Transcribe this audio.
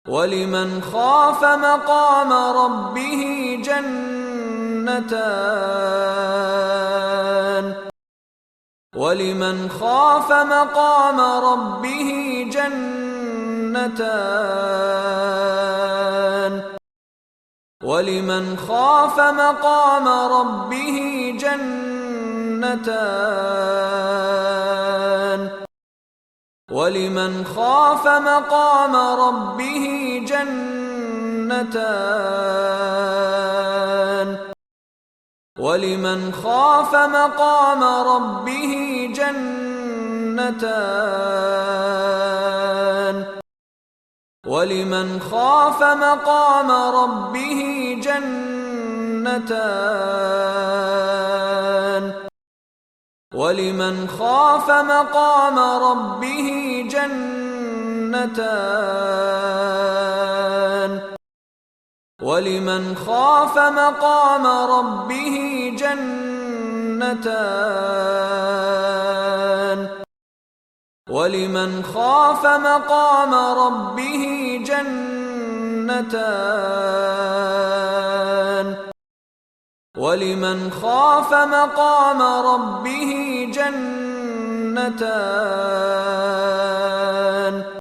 ولمن خاف مقام ربه جنتان ولمن خاف مقام ربه جنتان ولمن خاف مقام ربه جنتان ولمن خاف مقام ربه جنتان ولمن خاف مقام ربه جنتان ولمن خاف مقام ربه جنتان ولمن خاف مقام ربه جنتان ولمن خاف مقام ربه جنتان ولمن خاف مقام ربه جنتان ولمن خاف مقام ربه جنتان